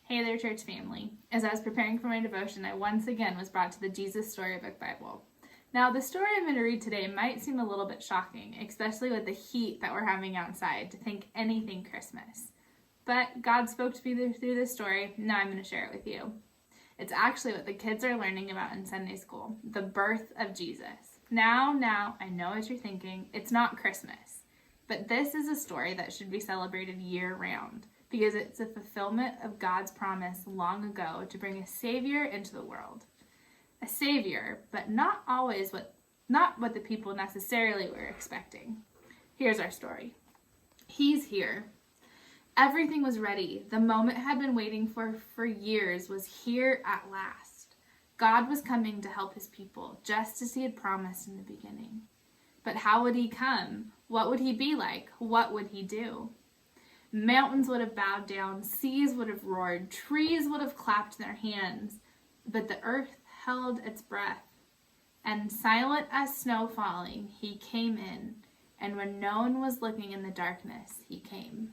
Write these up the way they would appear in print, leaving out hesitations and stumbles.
Hey there, church family. As I was preparing for my devotion, I once again was brought to the Jesus Storybook Bible. Now, the story I'm going to read today might seem a little bit shocking, especially with the heat that we're having outside, to think anything Christmas. But God spoke to me through this story, and now I'm going to share it with you. It's actually what the kids are learning about in Sunday school, the birth of Jesus. Now, I know what you're thinking. It's not Christmas. But this is a story that should be celebrated year-round, because it's a fulfillment of God's promise long ago to bring a Savior into the world. A Savior, but not what the people necessarily were expecting. Here's our story. He's here. Everything was ready. The moment had been waiting for years was here at last. God was coming to help his people, just as he had promised in the beginning. But how would he come? What would he be like? What would he do? Mountains would have bowed down, seas would have roared, trees would have clapped their hands, but the earth held its breath. And silent as snow falling, he came in, and when no one was looking in the darkness, he came.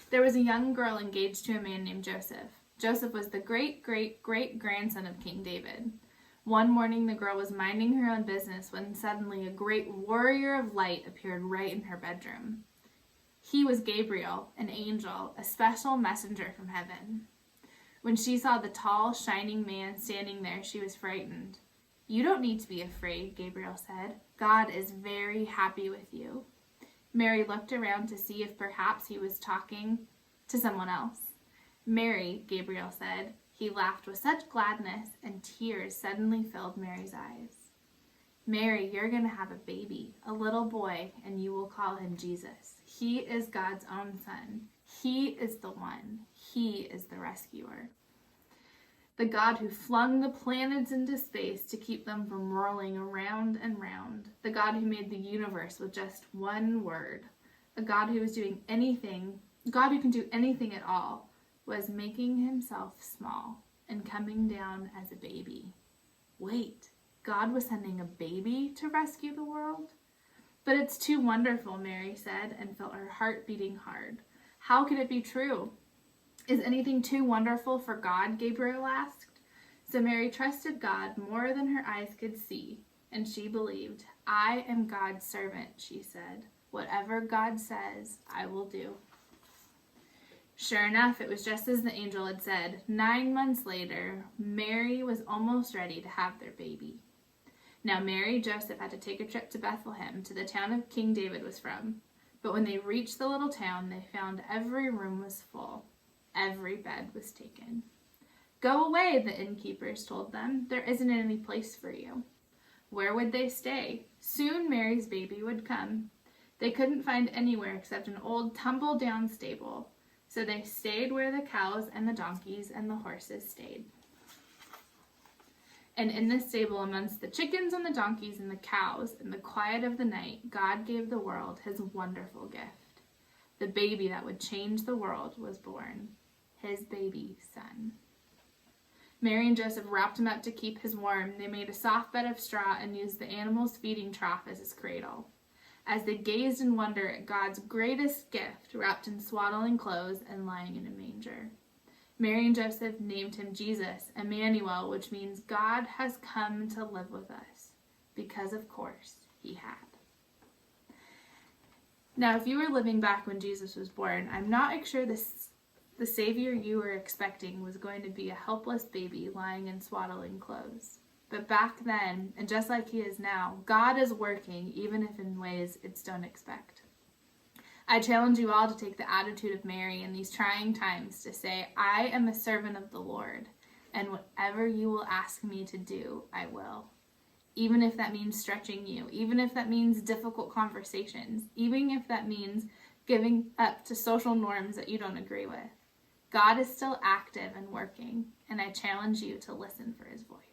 There was a young girl engaged to a man named Joseph. Joseph was the great-great-great-grandson of King David. One morning, the girl was minding her own business when suddenly a great warrior of light appeared right in her bedroom. He was Gabriel, an angel, a special messenger from heaven. When she saw the tall, shining man standing there, she was frightened. "You don't need to be afraid," Gabriel said. "God is very happy with you." Mary looked around to see if perhaps he was talking to someone else. "Mary," Gabriel said. He laughed with such gladness, and tears suddenly filled Mary's eyes. "Mary, you're going to have a baby, a little boy, and you will call him Jesus. He is God's own son. He is the one. He is the rescuer. The God who flung the planets into space to keep them from rolling around and round. The God who made the universe with just one word. A God who was doing anything, God who can do anything at all, was making himself small and coming down as a baby. Wait, God was sending a baby to rescue the world? But it's too wonderful, Mary said, and felt her heart beating hard. How could it be true? Is anything too wonderful for God? Gabriel asked. So Mary trusted God more than her eyes could see, and she believed. "I am God's servant," she said. "Whatever God says, I will do." Sure enough, it was just as the angel had said. 9 months later, Mary was almost ready to have their baby. Now Mary and Joseph had to take a trip to Bethlehem, to the town of King David was from. But when they reached the little town, they found every room was full. Every bed was taken. "Go away," the innkeepers told them. "There isn't any place for you." Where would they stay? Soon Mary's baby would come. They couldn't find anywhere except an old tumble-down stable. So they stayed where the cows and the donkeys and the horses stayed. And in this stable, amongst the chickens and the donkeys and the cows, in the quiet of the night, God gave the world his wonderful gift. The baby that would change the world was born, his baby son. Mary and Joseph wrapped him up to keep his warm. They made a soft bed of straw and used the animal's feeding trough as his cradle. As they gazed in wonder at God's greatest gift, wrapped in swaddling clothes and lying in a manger. Mary and Joseph named him Jesus, Emmanuel, which means God has come to live with us, because of course he had. Now, if you were living back when Jesus was born, I'm not sure the Savior you were expecting was going to be a helpless baby lying in swaddling clothes. But back then, and just like he is now, God is working, even if in ways it's don't expect. I challenge you all to take the attitude of Mary in these trying times to say, "I am a servant of the Lord, and whatever you will ask me to do, I will." Even if that means stretching you, even if that means difficult conversations, even if that means giving up to social norms that you don't agree with. God is still active and working, and I challenge you to listen for his voice.